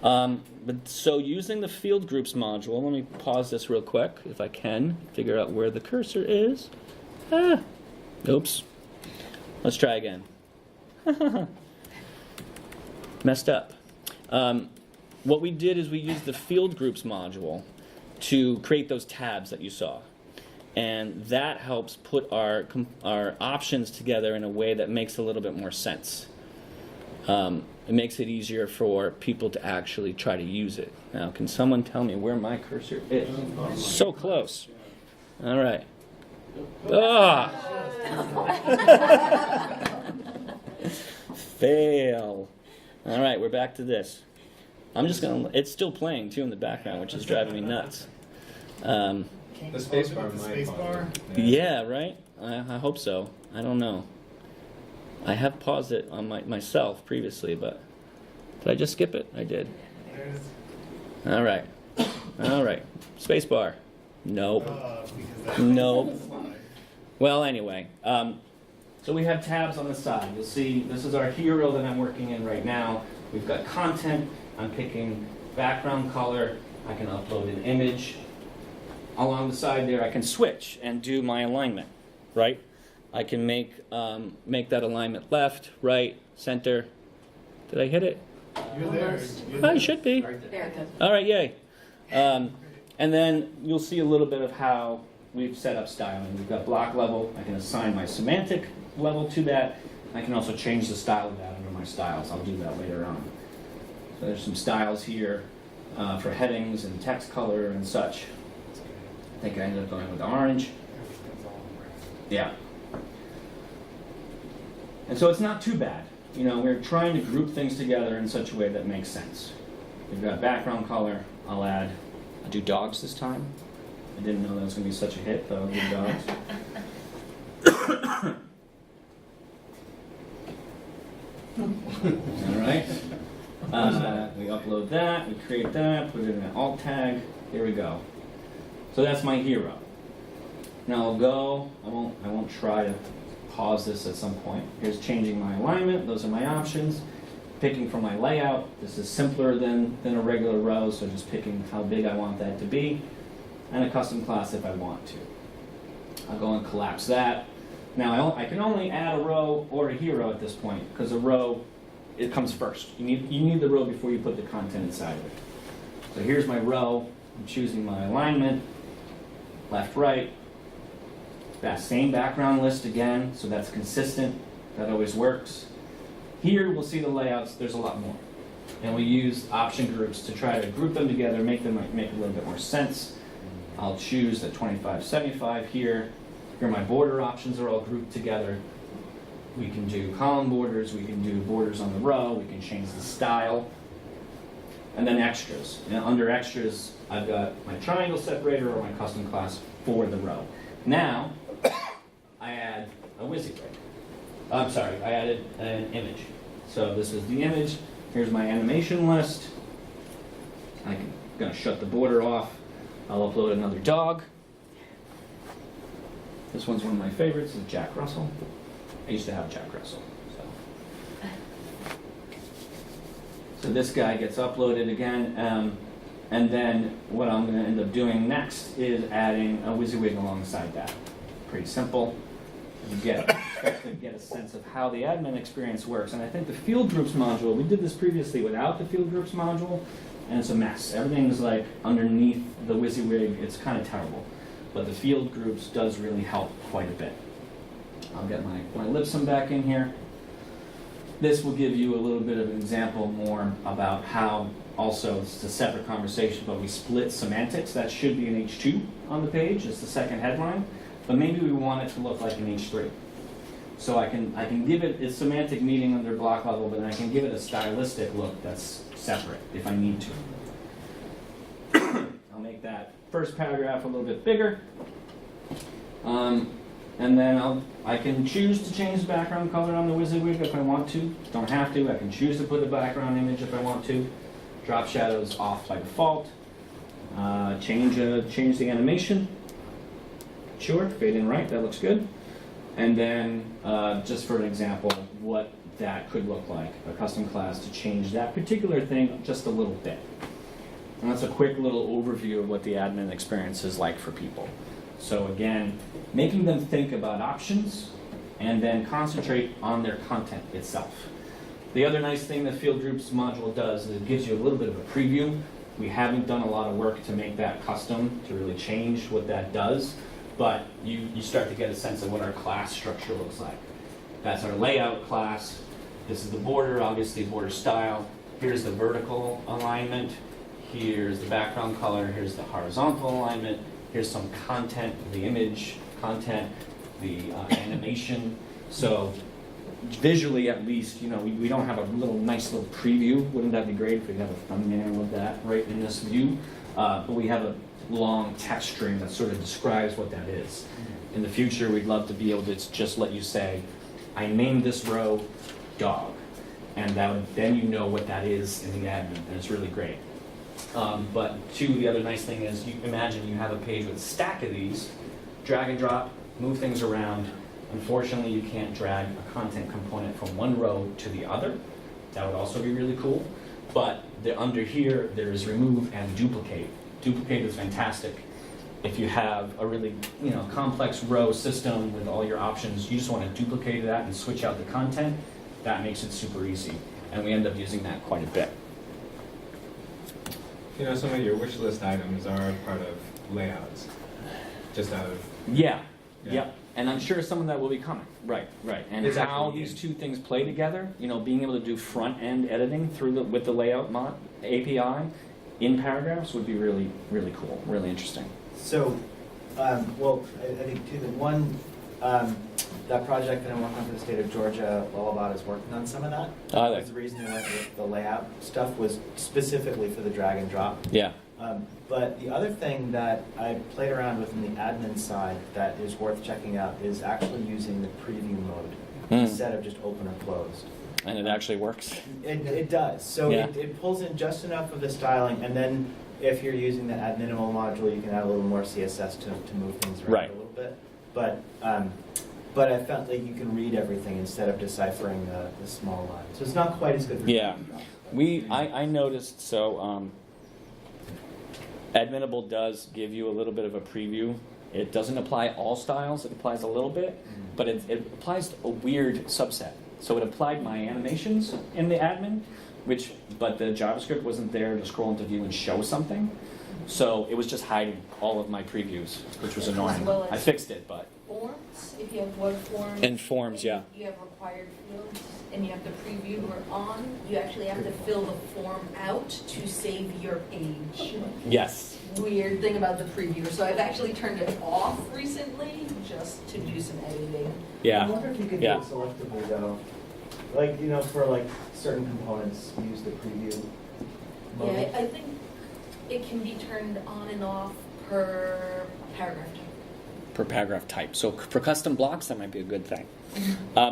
So using the field groups module, let me pause this real quick if I can, figure out where the cursor is. Oops. Let's try again. Messed up. What we did is we used the field groups module to create those tabs that you saw. And that helps put our options together in a way that makes a little bit more sense. It makes it easier for people to actually try to use it. Now, can someone tell me where my cursor is? So close. All right. Fail. All right, we're back to this. I'm just going to... It's still playing, too, in the background, which is driving me nuts. The spacebar might. Yeah, right? I hope so. I don't know. I have paused it on myself previously, but... Did I just skip it? I did. All right. All right. Spacebar. Nope. Nope. Well, anyway. So we have tabs on the side. You'll see this is our hero that I'm working in right now. We've got content. I'm picking background color. I can upload an image. Along the side there, I can switch and do my alignment, right? I can make that alignment left, right, center. Did I hit it? You're there. I should be. There, good. All right, yay. And then you'll see a little bit of how we've set up styling. We've got block level. I can assign my semantic level to that. I can also change the style of that under my styles. I'll do that later on. So there's some styles here for headings and text color and such. I think I ended up going with orange. Yeah. And so it's not too bad. We're trying to group things together in such a way that makes sense. We've got background color. I'll do dogs this time. I didn't know that was going to be such a hit, but I'll do dogs. All right. We upload that, we create that, put it in an alt tag. Here we go. So that's my hero. Now I'll go, I won't try to pause this at some point. Here's changing my alignment, those are my options. Picking from my layout, this is simpler than a regular row, so just picking how big I want that to be, and a custom class if I want to. I'll go and collapse that. Now I can only add a row or a hero at this point, because a row, it comes first. You need the row before you put the content inside of it. So here's my row, I'm choosing my alignment, left, right, that same background list again, so that's consistent, that always works. Here we'll see the layouts, there's a lot more. And we use option groups to try to group them together, make a little bit more sense. I'll choose the 2575 here. Here my border options are all grouped together. We can do column borders, we can do borders on the row, we can change the style. And then extras. Now, under extras, I've got my triangle separator or my custom class for the row. Now, I add a WYSIWYG. I'm sorry, I added an image. So this is the image. Here's my animation list. I'm going to shut the border off. I'll upload another dog. This one's one of my favorites, is Jack Russell. I used to have Jack Russell. So this guy gets uploaded again. And then what I'm going to end up doing next is adding a WYSIWYG alongside that. Pretty simple. You get a sense of how the admin experience works. And I think the field groups module, we did this previously without the field groups module, and it's a mess. Everything's like underneath the WYSIWYG. It's kind of terrible. But the field groups does really help quite a bit. I'll get my Lipsum back in here. This will give you a little bit of an example more about how, also, it's a separate conversation, but we split semantics. That should be an H2 on the page. It's the second headline. But maybe we want it to look like an H3. So I can give it a semantic meaning under block level, but then I can give it a stylistic look that's separate if I need to. I'll make that first paragraph a little bit bigger. And then I can choose to change the background color on the WYSIWYG if I want to. Don't have to. I can choose to put a background image if I want to. Drop shadows off by default. Change the animation. Sure, fade in right, that looks good. And then, just for an example, what that could look like, a custom class to change that particular thing just a little bit. And that's a quick little overview of what the admin experience is like for people. So again, making them think about options and then concentrate on their content itself. The other nice thing the Field Groups module does is it gives you a little bit of a preview. We haven't done a lot of work to make that custom, to really change what that does, but you start to get a sense of what our class structure looks like. That's our layout class. This is the border, obviously border style. Here's the vertical alignment. Here's the background color. Here's the horizontal alignment. Here's some content, the image content, the animation. So visually, at least, we don't have a nice little preview. Wouldn't that be great if we had a thumbnail of that right in this view? But we have a long text string that sort of describes what that is. In the future, we'd love to be able to just let you say, I named this row dog. And then you know what that is in the admin, and it's really great. But two, the other nice thing is, you imagine you have a page with a stack of these, drag and drop, move things around. Unfortunately, you can't drag a content component from one row to the other. That would also be really cool. But under here, there's remove and duplicate. Duplicate is fantastic. If you have a really complex row system with all your options, you just want to duplicate that and switch out the content. That makes it super easy. And we end up using that quite a bit. Some of your wish list items are part of layouts, just out of... Yeah. Yep. And I'm sure some of that will be coming. Right. And Exactly. How these two things play together, being able to do front-end editing with the layout API in paragraphs would be really, really cool, really interesting. So, I think two things. One, that project that I'm working on for the state of Georgia, Lullabot, is working on some of that. Because the reason I went with the layout stuff was specifically for the drag and drop. Yeah. But the other thing that I played around with in the admin side that is worth checking out is actually using the preview mode instead of just open or closed. And it actually works. It does. So Yeah. it pulls in just enough of the styling, and then if you're using the add minimal module, you can add a little more CSS to move things around Right. a little bit. But I felt like you can read everything instead of deciphering the small lines. So it's not quite as good for Yeah. drag and drop. I noticed, so Adminable does give you a little bit of a preview. It doesn't apply all styles, it applies a little bit, but it applies a weird subset. So it applied my animations in the admin, but the JavaScript wasn't there to scroll into view and show something. So it was just hiding all of my previews, which was annoying. Well, I fixed it, but. Forms, if you have web forms. And forms, yeah. You have required fields, and you have the preview or on, you actually have to fill the form out to save your page. Yes. Weird thing about the preview, so I've actually turned it off recently, just to do some editing. I Yeah. wonder if you could Yeah. do it selectively though. Like, for like certain components, use the preview mode. Yeah, I think it can be turned on and off per paragraph type. Per paragraph type. So for custom blocks, that might be a good thing.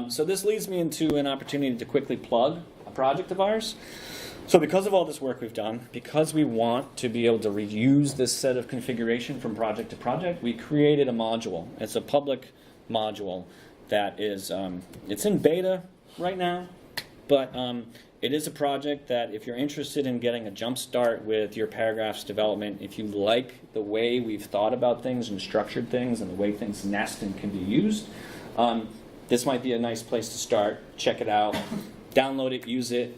So this leads me into an opportunity to quickly plug a project of ours. So because of all this work we've done, because we want to be able to reuse this set of configuration from project to project, we created a module. It's a public module that is, it's in beta right now, but it is a project that if you're interested in getting a jump start with your paragraphs development, if you like the way we've thought about things and structured things and the way things nest and can be used, this might be a nice place to start. Check it out. Download it, use it.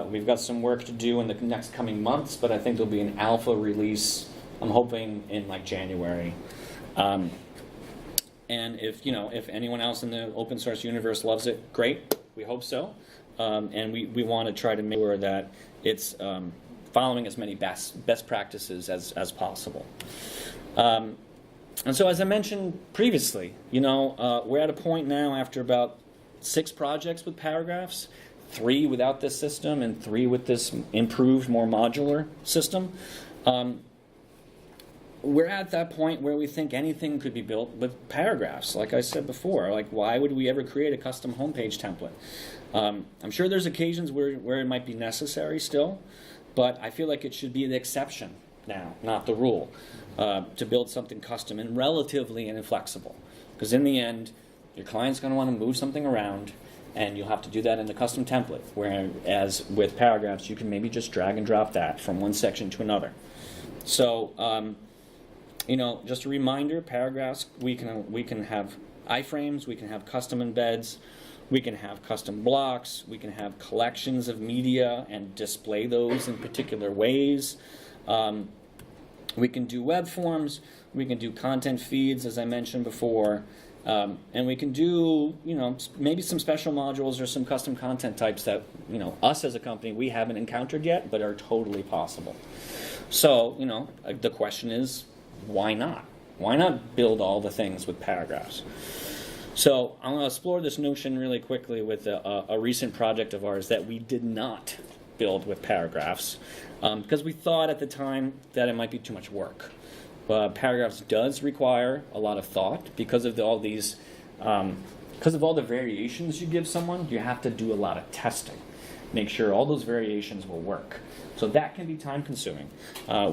We've got some work to do in the next coming months, but I think there'll be an alpha release, I'm hoping, in like January. And if anyone else in the open source universe loves it, great. We hope so. And we want to try to make sure that it's following as many best practices as possible. And so as I mentioned previously, we're at a point now after about 6 projects with paragraphs, 3 without this system and 3 with this improved, more modular system. We're at that point where we think anything could be built with paragraphs. Like I said before, like why would we ever create a custom homepage template? I'm sure there's occasions where it might be necessary still, but I feel like it should be the exception now, not the rule, to build something custom and relatively inflexible. Because in the end, your client's going to want to move something around, and you'll have to do that in a custom template, whereas with paragraphs, you can maybe just drag and drop that from one section to another. So, just a reminder, paragraphs, we can have iframes, we can have custom embeds, we can have custom blocks, we can have collections of media and display those in particular ways. We can do web forms, we can do content feeds, as I mentioned before, and we can do, maybe some special modules or some custom content types that, us as a company, we haven't encountered yet, but are totally possible. So, the question is, why not? Why not build all the things with paragraphs? So I'm going to explore this notion really quickly with a recent project of ours that we did not build with paragraphs because we thought at the time that it might be too much work. Paragraphs does require a lot of thought because of all the variations you give someone. You have to do a lot of testing, make sure all those variations will work. So that can be time consuming.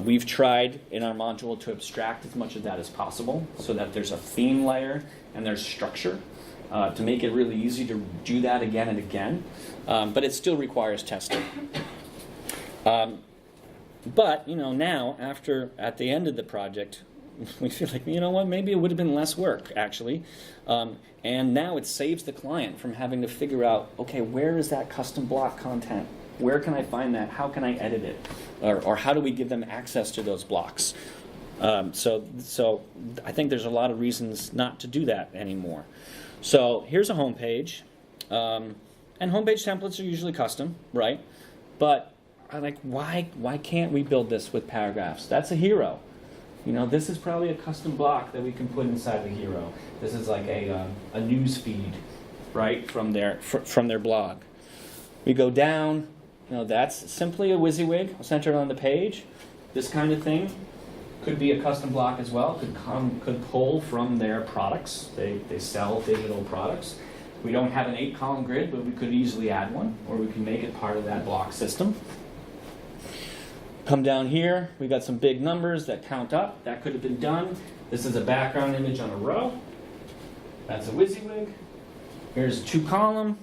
We've tried in our module to abstract as much of that as possible so that there's a theme layer and there's structure to make it really easy to do that again and again. But it still requires testing. But, now, at the end of the project, we feel like, maybe it would have been less work, actually. And now it saves the client from having to figure out, okay, where is that custom block content? Where can I find that? How can I edit it? Or how do we give them access to those blocks? So I think there's a lot of reasons not to do that anymore. So here's a home page. And homepage templates are usually custom, right? But I'm like, why can't we build this with paragraphs? That's a hero. This is probably a custom block that we can put inside the hero. This is like a news feed, right, from their blog. We go down. That's simply a WYSIWYG centered on the page. This kind of thing could be a custom block as well. Could pull from their products. They sell digital products. We don't have an 8-column grid, but we could easily add one, or we can make it part of that block system. Come down here, we got some big numbers that count up. That could have been done. This is a background image on a row. That's a WYSIWYG. Here's a 2-column.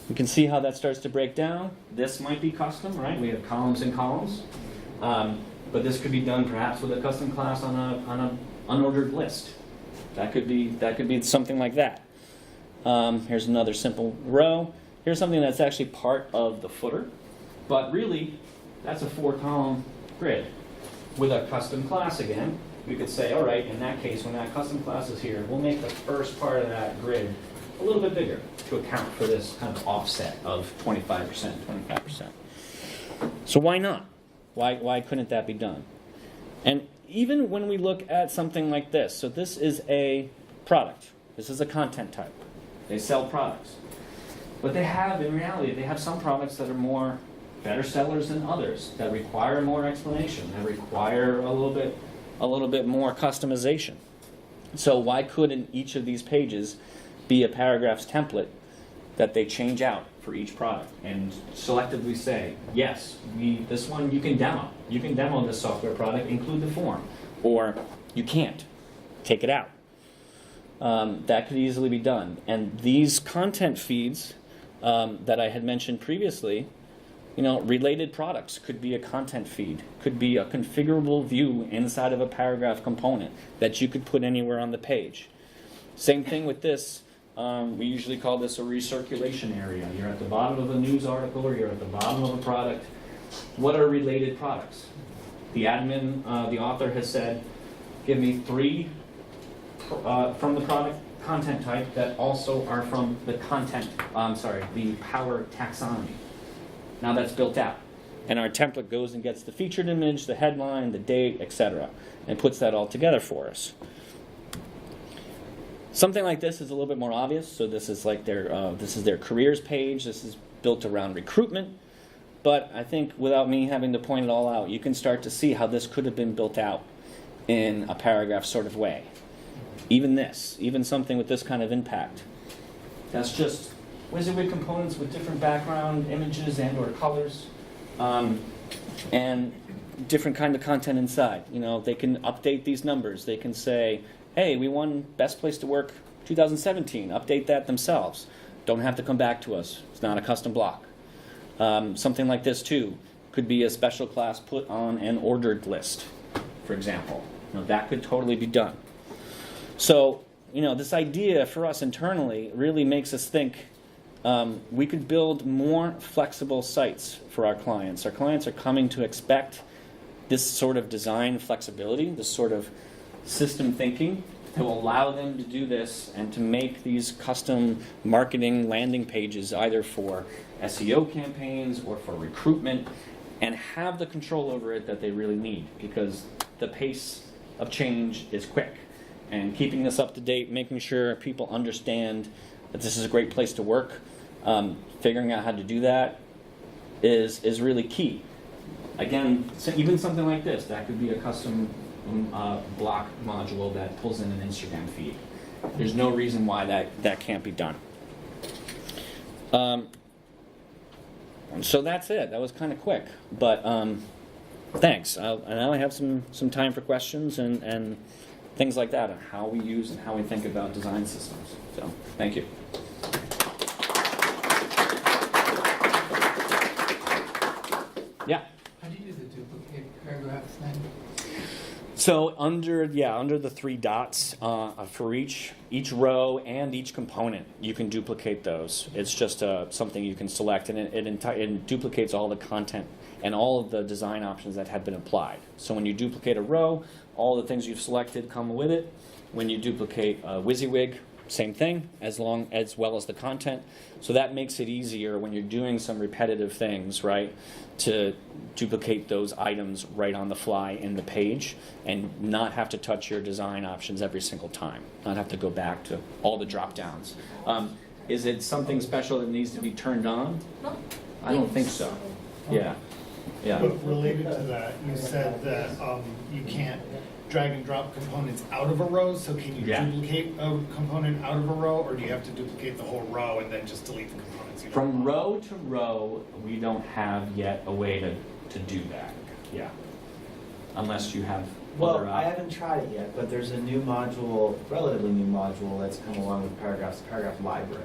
You can see how that starts to break down. This might be custom, right? We have columns and columns. But this could be done perhaps with a custom class on a unordered list. That could be something like that. Here's another simple row. Here's something that's actually part of the footer, but really that's a 4-column grid. With a custom class again, we could say, all right, in that case, when that custom class is here, we'll make the first part of that grid a little bit bigger to account for this kind of offset of 25%, 25%. So why not? Why couldn't that be done? And even when we look at something like this, so this is a product. This is a content type. They sell products. But they have, in reality, they have some products that are better sellers than others, that require more explanation, that require a little bit more customization. So why couldn't each of these pages be a paragraphs template that they change out for each product and selectively say, yes, this one you can demo. You can demo this software product, include the form, or you can't. Take it out. That could easily be done. And these content feeds that I had mentioned previously, related products could be a content feed, could be a configurable view inside of a paragraph component that you could put anywhere on the page. Same thing with this. We usually call this a recirculation area. You're at the bottom of a news article or you're at the bottom of a product. What are related products? The admin, the author has said, give me 3 from the product content type that also are from the the power taxonomy. Now that's built out. And our template goes and gets the featured image, the headline, the date, etc., and puts that all together for us. Something like this is a little bit more obvious. So this is like their careers page. This is built around recruitment. But I think without me having to point it all out, you can start to see how this could have been built out in a paragraph sort of way. Even something with this kind of impact. That's just WYSIWYG components with different background images and or colors, and different kind of content inside. They can update these numbers. They can say, hey, we won Best Place to Work 2017. Update that themselves. Don't have to come back to us. It's not a custom block. Something like this, too, could be a special class put on an ordered list, for example. That could totally be done. So, this idea for us internally really makes us think we could build more flexible sites for our clients. Our clients are coming to expect this sort of design flexibility, this sort of system thinking to allow them to do this and to make these custom marketing landing pages either for SEO campaigns or for recruitment and have the control over it that they really need, because the pace of change is quick. And keeping this up to date, making sure people understand that this is a great place to work, figuring out how to do that is really key. Again, even something like this, that could be a custom block module that pulls in an Instagram feed. There's no reason why that can't be done. So that's it. That was kind of quick, but thanks. Now I have some time for questions and things like that, on how we use and how we think about design systems. So, thank you. Yeah. How do you do the duplicate paragraphs then? So under the 3 dots for each row and each component, you can duplicate those. It's just something you can select, and it duplicates all the content and all of the design options that have been applied. So when you duplicate a row, all the things you've selected come with it. When you duplicate a WYSIWYG, same thing, as well as the content. So that makes it easier when you're doing some repetitive things, right, to duplicate those items right on the fly in the page and not have to touch your design options every single time, not have to go back to all the drop downs. Is it something special that needs to be turned on? No. I don't think so. Yeah. Yeah. But related to that, you said that you can't drag and drop components out of a row, so can you duplicate a component out of a row, or do you have to duplicate the whole row and then just delete the components? From row to row, we don't have yet a way to do that. Yeah. Unless you have Well, other. I haven't tried it yet, but there's a new module, relatively new module that's come along with paragraphs, paragraph library.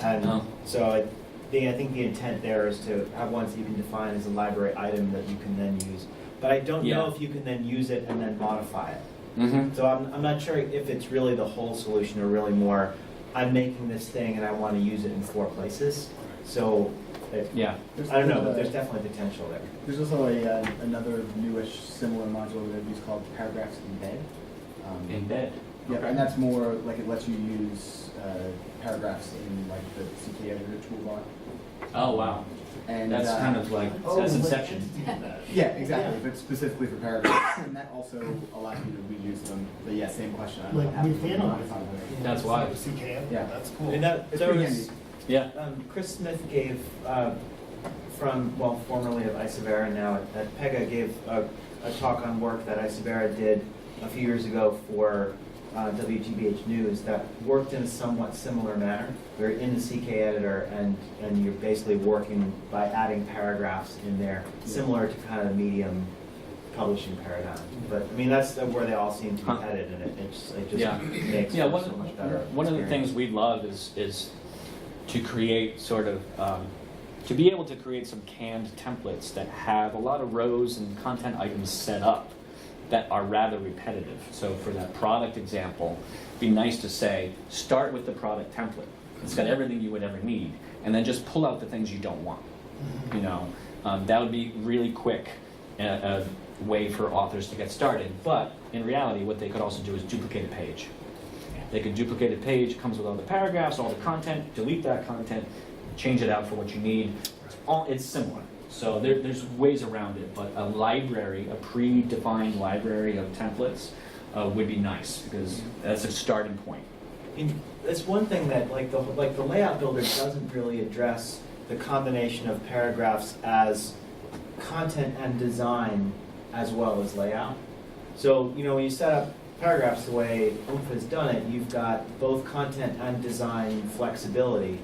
And Oh. so I think the intent there is to have ones that you can define as a library item that you can then use. But I don't know Yeah. if you can then use it and then modify it. Mm-hmm. So I'm not sure if it's really the whole solution or really more, I'm making this thing and I want to use it in 4 places. So, Yeah. I don't know, but there's definitely potential there. There's also another newish similar module that I've used called Paragraphs Embed. Embed. Yeah, and that's more like it lets you use paragraphs in like the CK editor toolbar. Oh, wow. And That's kind of like, that's Inception. Yeah, exactly, but specifically for paragraphs, and that also allows you to reuse them. But yeah, same question. I don't Like have to within modify them. That's why. CKM? Yeah. That's cool. And that, It's there pretty was, handy. Yeah. Chris Smith gave, formerly of Isavera, now at Pega, gave a talk on work that Isavera did a few years ago for WGBH News that worked in a somewhat similar manner. You're in the CK editor and you're basically working by adding paragraphs in there, similar to kind of the Medium publishing paradigm. But I mean, that's where they all seem to be headed, and it just Yeah. makes Yeah, for so much better. one of the experience. things we love is to create sort of, to be able to create some canned templates that have a lot of rows and content items set up that are rather repetitive. So for that product example, it'd be nice to say, start with the product template. It's got everything you would ever need, and then just pull out the things you don't want. You know, that would be really quick, a way for authors to get started. But in reality, what they could also do is duplicate a page. They could duplicate a page, comes with all the paragraphs, all the content, delete that content, change it out for what you need. It's similar. So there's ways around it, but a library, a predefined library of templates would be nice, because that's a starting point. And that's one thing that like the layout builder doesn't really address the combination of paragraphs as content and design as well as layout. So, you know, when you set up paragraphs the way Oomph has done it, you've got both content and design flexibility,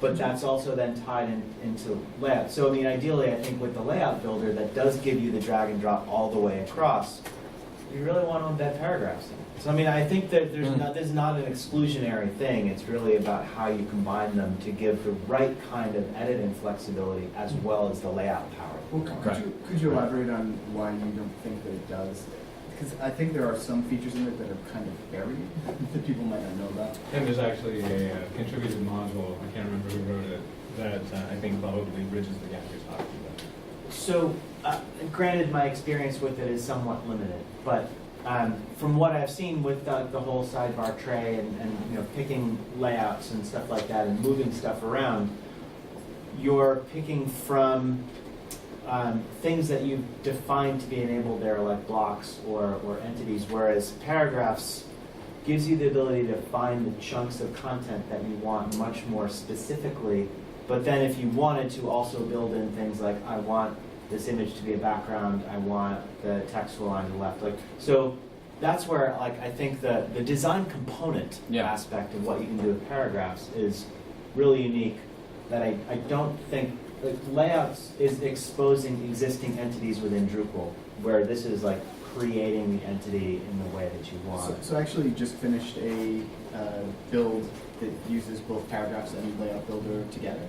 but that's also then tied into layout. So, I mean, ideally, I think with the layout builder that does give you the drag and drop all the way across, you really want to embed paragraphs in. So, I mean, I think that this is not an exclusionary thing. It's really about how you combine them to give the right kind of editing flexibility as well as the layout power. Well, could you elaborate on why you don't think that it does? Because I think there are some features in it that are kind of buried that people might not know about. And there's actually a contributed module, I can't remember who wrote it, that I think probably bridges the gap you're talking about. So, granted, my experience with it is somewhat limited, but from what I've seen with the whole sidebar tray and you know, picking layouts and stuff like that and moving stuff around, you're picking from things that you've defined to be enabled there, like blocks or entities, whereas paragraphs gives you the ability to find the chunks of content that you want much more specifically. But then if you wanted to also build in things like, I want this image to be a background, I want the text to line to the left. Like, so that's where like I think the design component aspect of what you can do with paragraphs is really unique, that I don't think like, layouts is exposing existing entities within Drupal, where this is like creating the entity in the way that you want. So I actually just finished a build that uses both paragraphs and layout builder together.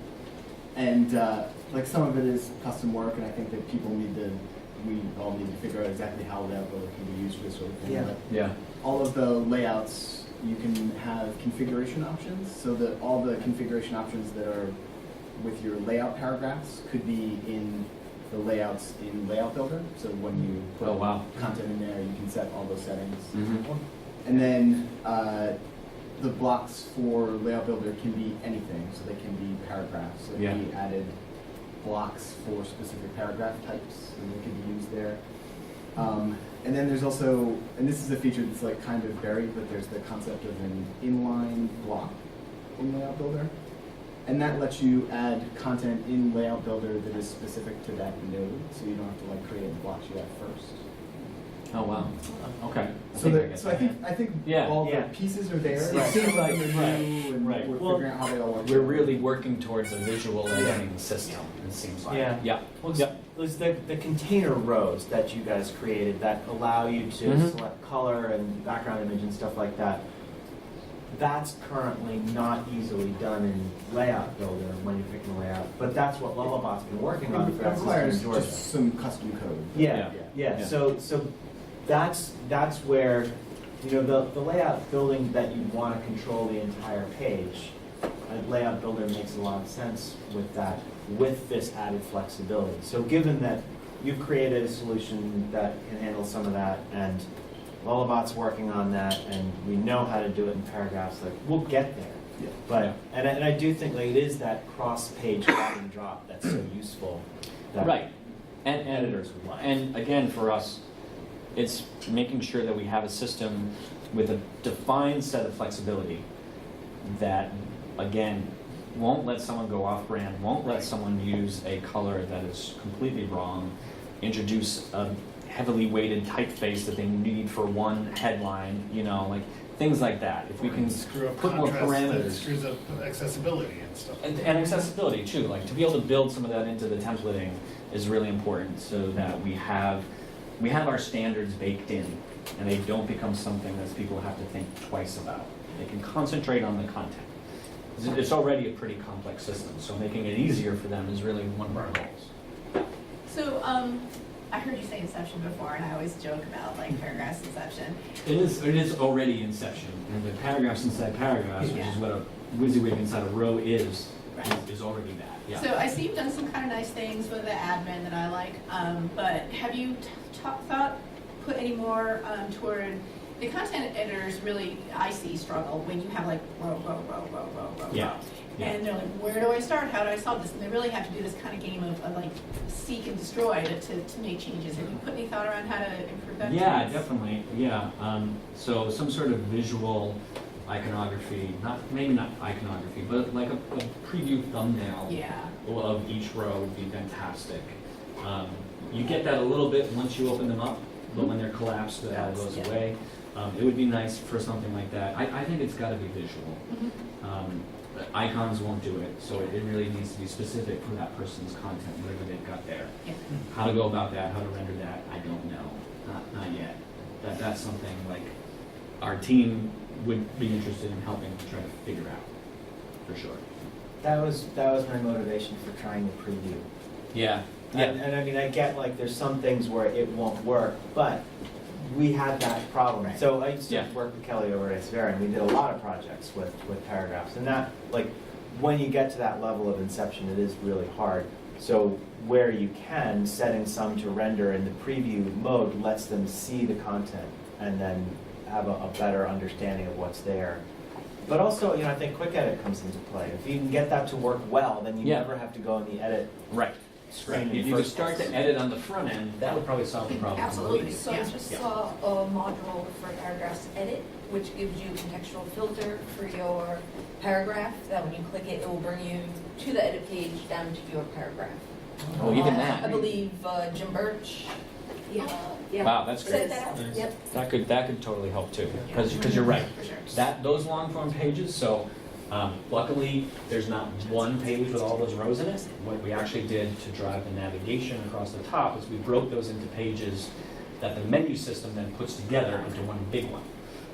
And like some of it is custom work, and I think that we all need to figure out exactly how layout builder can be used for this sort of thing. Yeah. But Yeah. all of the layouts, you can have configuration options, so that all the configuration options that are with your layout paragraphs could be in the layouts in Layout Builder. So when you put content in there, you can set all those settings. Mm-hmm. And then the blocks for Layout Builder can be anything. So they can be paragraphs. So we added blocks for specific paragraph types, and they can be used there. And then there's also, and this is a feature that's like kind of buried, but there's the concept of an inline block in Layout Builder. And that lets you add content in Layout Builder that is specific to that node, so you don't have to like create the blocks you add first. Oh wow. Okay. I think all the pieces are there. It seems like and we're figuring out how they all work. We're really working towards a visual editing system, it seems like. Yeah. Yeah. Well, was the container rows that you guys created that allow you to Mhm. select color and background image and stuff like that. That's currently not easily done in Layout Builder when you're picking a layout, but that's what Lullabot's been working on for It that system requires in Georgia. just some custom code. Yeah, Yeah. yeah. So that's where, you know, the layout building that you want to control the entire page. A layout builder makes a lot of sense with that, with this added flexibility. So given that you've created a solution that can handle some of that, and Lullabot's working on that, and we know how to do it in paragraphs, like, we'll get there. Yeah. But, and I do think like it is that cross-page drag and drop that's so useful. That Right. And editors would like. And again, for us, it's making sure that we have a system with a defined set of flexibility that, again, won't let someone go off-brand, won't let someone use a color that is completely wrong, introduce a heavily weighted typeface that they need for one headline, you know, like things like that. If we can Screw up put more contrast, that parameters. screws up accessibility and stuff. And accessibility too, like to be able to build some of that into the templating is really important so that we have our standards baked in and they don't become something that people have to think twice about. They can concentrate on the content. It's already a pretty complex system, so making it easier for them is really one of our goals. So, I heard you say Inception before, and I always joke about like paragraphs Inception. It is already Inception, and the paragraphs inside paragraphs, which is what a WYSIWYG inside a row is already that. Yeah. So I see you've done some kind of nice things with the admin that I like, but have you put any more toward the content editors? Really, I see struggle when you have like row. Yeah. Yeah. And they're like, where do I start? How do I solve this? And they really have to do this kind of game of like seek and destroy to make changes. Have you put any thought around how to improve that? Yeah, piece? definitely. Yeah. So some sort of visual iconography, maybe not iconography, but like a preview thumbnail Yeah. of each row would be fantastic. You get that a little bit once you open them up, but when they're collapsed, that all goes Yeah. away. It would be nice for something like that. I think it's got to be visual. Icons won't do it, so it really needs to be specific for that person's content, whatever they've got there. Yeah. How to go about that, how to render that, I don't know, not yet. That's something like our team would be interested in helping to try to figure out, for sure. That was my motivation for trying the preview. Yeah. And I mean, I get like there's some things where it won't work, but we had that problem. Right. So I used to Yeah. work with Kelly over at Severa, and we did a lot of projects with paragraphs. And that, like, when you get to that level of inception, it is really hard. So where you can, setting some to render in the preview mode lets them see the content and then have a better understanding of what's there. But also, you know, I think quick edit comes into play. If you can get that to work well, then you Yeah. never have to go in the edit Right. screen. If you could start to edit on the front end, that would probably solve the problem. Absolutely. So Yeah. I just saw a module for paragraphs edit, which gives you contextual filter for your paragraph, that when you click it, it will bring you to the edit page down to your paragraph. Oh, even that. I believe Jim Birch. Yeah. Wow, that's Set great. that out. Nice. Yep. That could totally help too, because you're right. For sure. Those long form pages. So luckily, there's not one page with all those rows in it. What we actually did to drive the navigation across the top is we broke those into pages that the menu system then puts together into one big one.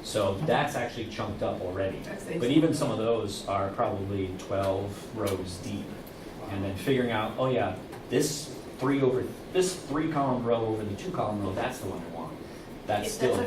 So that's actually chunked up already. That's nice. But even some of those are probably 12 rows deep. And then figuring out, oh yeah, this 3 column row over the 2 column row, that's the one I want. That's still a